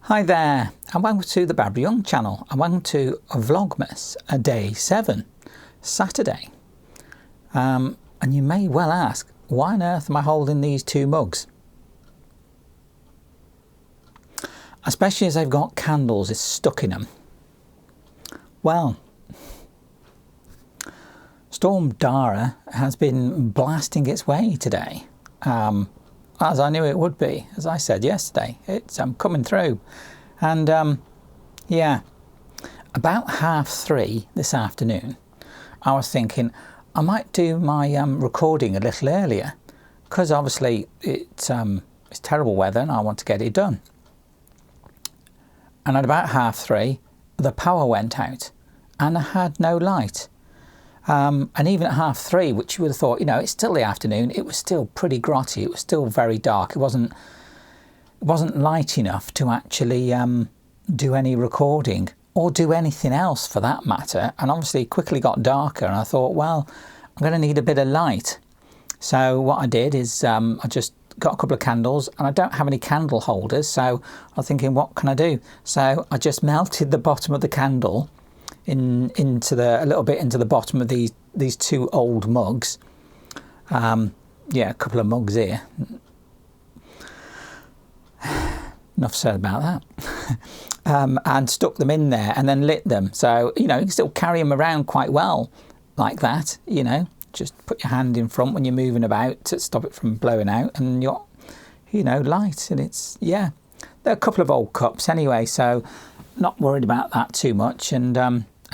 Hi there, and welcome to the Barbara Young channel, and welcome to Vlogmas, day 7, Saturday. And you may well ask, why on earth am I holding these two mugs? Especially as they've got candles stuck in them. Well, Storm Dara has been blasting its way today. As I knew it would be, as I said yesterday, it's coming through. And yeah, about 3:30 this afternoon, I was thinking I might do my recording a little earlier, because obviously it's terrible weather and I want to get it done. And at about 3:30, the power went out and I had no light. And even at 3:30, which you would have thought, you know, it's still the afternoon, it was still pretty grotty, it was still very dark, it wasn't light enough to actually do any recording or do anything else for that matter. And obviously it quickly got darker and I thought, well, I'm going to need a bit of light. So what I did is I just got a couple of candles, and I don't have any candle holders, so I was thinking, what can I do? So I just melted the bottom of the candle into a little bit into the bottom of these two old mugs. Yeah, a couple of mugs here. Enough said about that. And stuck them in there and then lit them. So, you know, you can still carry them around quite well like that, you know. Just put your hand in front when you're moving about to stop it from blowing out, and you're, you know, light. And it's, yeah, they're a couple of old cups anyway, so not worried about that too much. And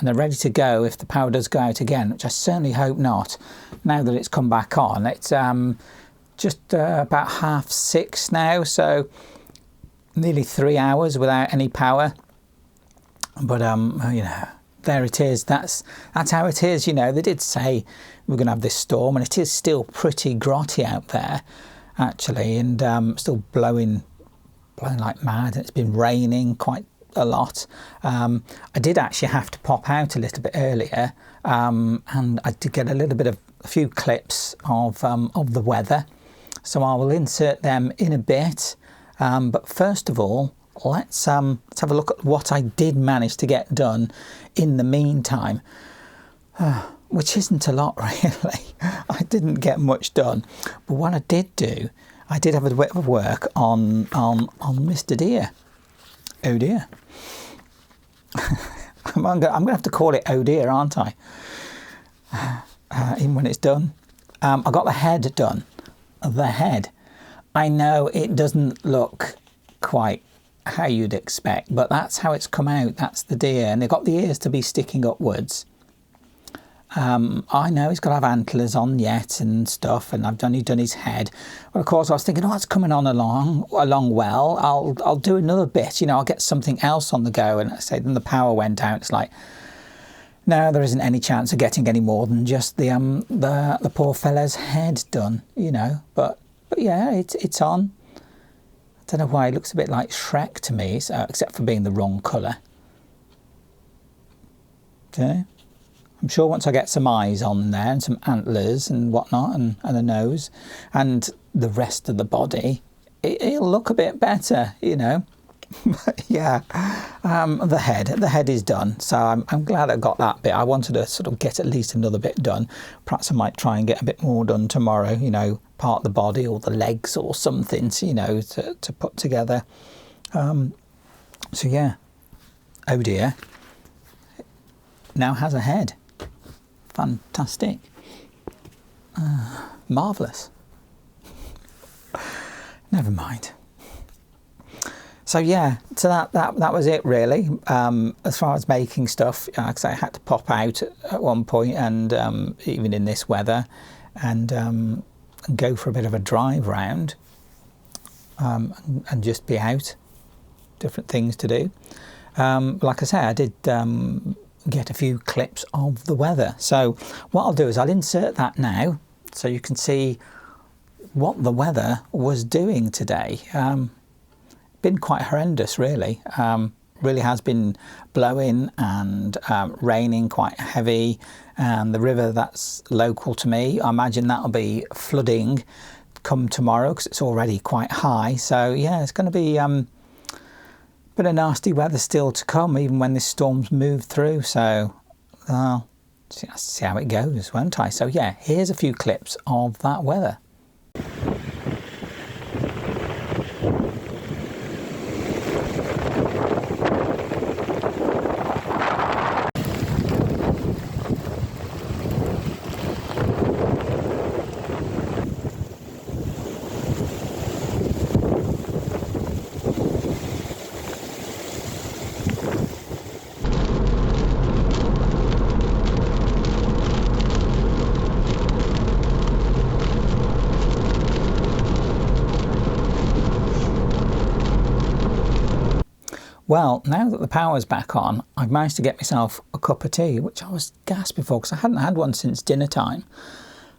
they're ready to go if the power does go out again, which I certainly hope not. Now that it's come back on, it's just about 6:30 now, so nearly 3 hours without any power. But you know, there it is. That's how it is. You know, they did say we're going to have this storm, and it is still pretty grotty out there, actually, and still blowing like mad. It's been raining quite a lot. I did actually have to pop out a little bit earlier, and I did get a few clips of the weather, so I will insert them in a bit. But first of all, let's have a look at what I did manage to get done in the meantime, which isn't a lot really. I didn't get much done, but what I did do, I did have a bit of work on Mr. Deer. Oh dear. I'm going to have to call it oh dear, aren't I? Even when it's done. I got the head done. The head. I know it doesn't look quite how you'd expect, but that's how it's come out. That's the deer, and they've got the ears to be sticking upwards. I know he's got to have antlers on yet and stuff, and I've only done his head. But of course I was thinking, oh, it's coming on along well. I'll do another bit, you know, I'll get something else on the go. And I say, then the power went out. It's like, no, there isn't any chance of getting any more than just the poor fella's head done, you know. But yeah, it's on. I don't know why it looks a bit like Shrek to me, so, except for being the wrong colour. Okay. I'm sure once I get some eyes on there and some antlers and whatnot, and a nose and the rest of the body, it'll look a bit better, you know. Yeah, the head is done, so I'm glad I got that bit. I wanted to sort of get at least another bit done. Perhaps I might try and get a bit more done tomorrow, you know, part of the body or the legs or something, you know, to put together. So yeah, oh dear, now has a head. Fantastic. Marvellous. Never mind. So yeah, so that was it really. As far as making stuff, because I had to pop out at one point, and even in this weather, and go for a bit of a drive round, and just be out, different things to do. Like I say, I did get a few clips of the weather. So what I'll do is I'll insert that now, so you can see what the weather was doing today. Been quite horrendous really. Really has been blowing and raining quite heavy, and the river that's local to me, I imagine that'll be flooding come tomorrow because it's already quite high. So yeah, it's going to be bit of nasty weather still to come, even when this storm's moved through. So I'll see how it goes, won't I? So yeah, here's a few clips of that weather. Well, now that the power's back on, I've managed to get myself a cup of tea, which I was gassed before because I hadn't had one since dinner time.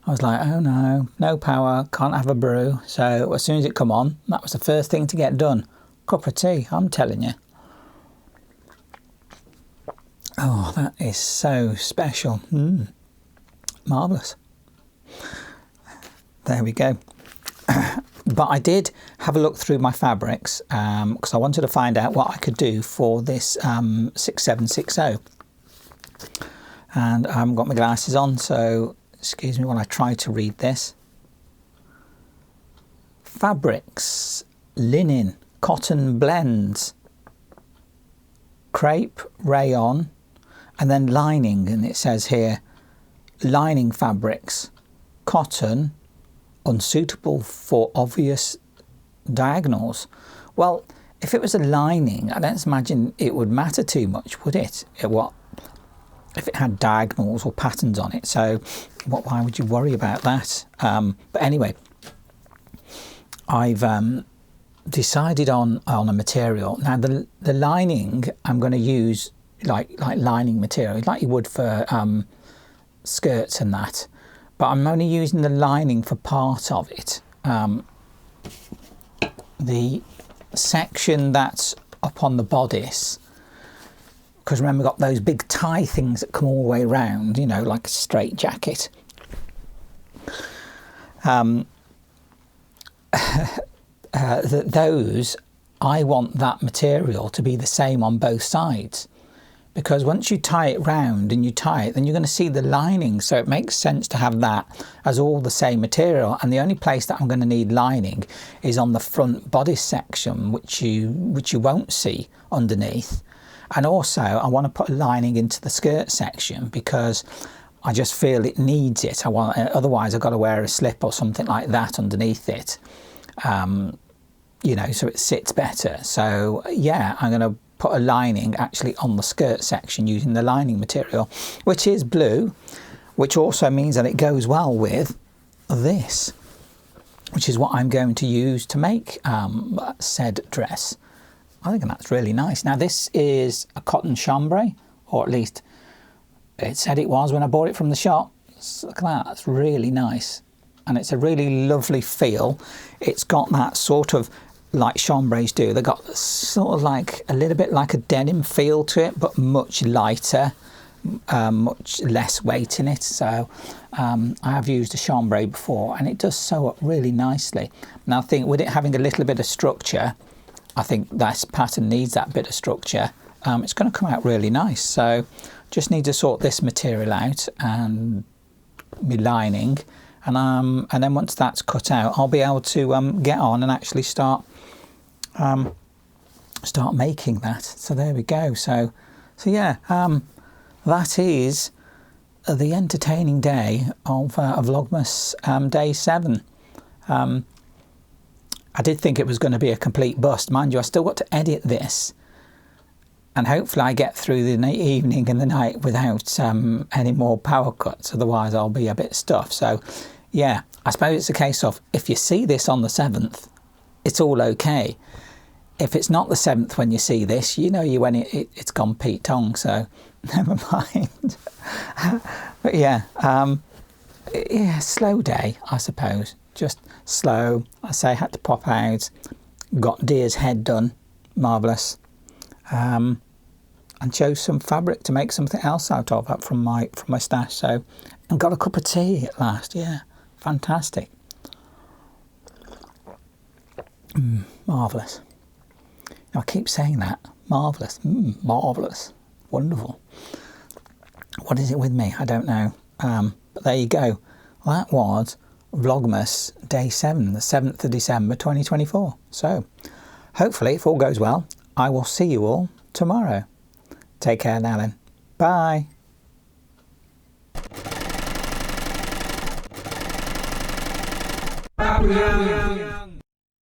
I was like, oh no, no power, can't have a brew. So as soon as it come on, that was the first thing to get done. Cup of tea, I'm telling you. Oh, that is so special. Marvellous. There we go. But I did have a look through my fabrics because I wanted to find out what I could do for this 6760. And I haven't got my glasses on, so excuse me while I try to read this. Fabrics, linen, cotton blends, crepe, rayon, and then lining. And it says here, lining fabrics, cotton, unsuitable for obvious diagonals. Well, if it was a lining, I don't imagine it would matter too much, would it? If it had diagonals or patterns on it? So why would you worry about that? But anyway, I've decided on a material. Now the lining I'm going to use like lining material, like you would for skirts and that. But I'm only using the lining for part of it. The section that's up on the bodice, because remember, we've got those big tie things that come all the way around, you know, like a straight jacket. Those, I want that material to be the same on both sides. Because once you tie it round and you tie it, then you're going to see the lining. So it makes sense to have that as all the same material. And the only place that I'm going to need lining is on the front bodice section, which you won't see underneath. And also I want to put a lining into the skirt section because I just feel it needs it. Otherwise I've got to wear a slip or something like that underneath it, you know, so it sits better. So yeah, I'm going to put a lining actually on the skirt section using the lining material, which is blue, which also means that it goes well with this, which is what I'm going to use to make said dress. I think that's really nice. Now this is a cotton chambray, or at least it said it was when I bought it from the shop. So look at that, that's really nice. And it's a really lovely feel. It's got that sort of, like chambrays do, they've got sort of like a little bit like a denim feel to it, but much lighter, much less weight in it. So I have used a chambray before and it does sew up really nicely. And I think with it having a little bit of structure, I think this pattern needs that bit of structure. It's going to come out really nice. So just need to sort this material out and my lining, and then once that's cut out, I'll be able to get on and actually start making that. So there we go. So yeah, that is the entertaining day of Vlogmas day 7. I did think it was going to be a complete bust. Mind you, I still got to edit this, and hopefully I get through the evening and the night without any more power cuts, otherwise I'll be a bit stuffed. So yeah, I suppose it's a case of, if you see this on the 7th, it's all okay. If it's not the 7th when you see this, you know when it's gone Pete Tong, so never mind. But yeah, yeah, slow day, I suppose. Just slow. I say I had to pop out, got deer's head done, marvellous, and chose some fabric to make something else out of that from my stash. So, and got a cup of tea at last. Yeah, fantastic. Marvellous. I keep saying that. Marvellous. Marvellous. Wonderful. What is it with me? I don't know. But there you go. Well, that was Vlogmas Day 7, the 7th of December 2024. So, hopefully, if all goes well, I will see you all tomorrow. Take care now then. Bye. Bye.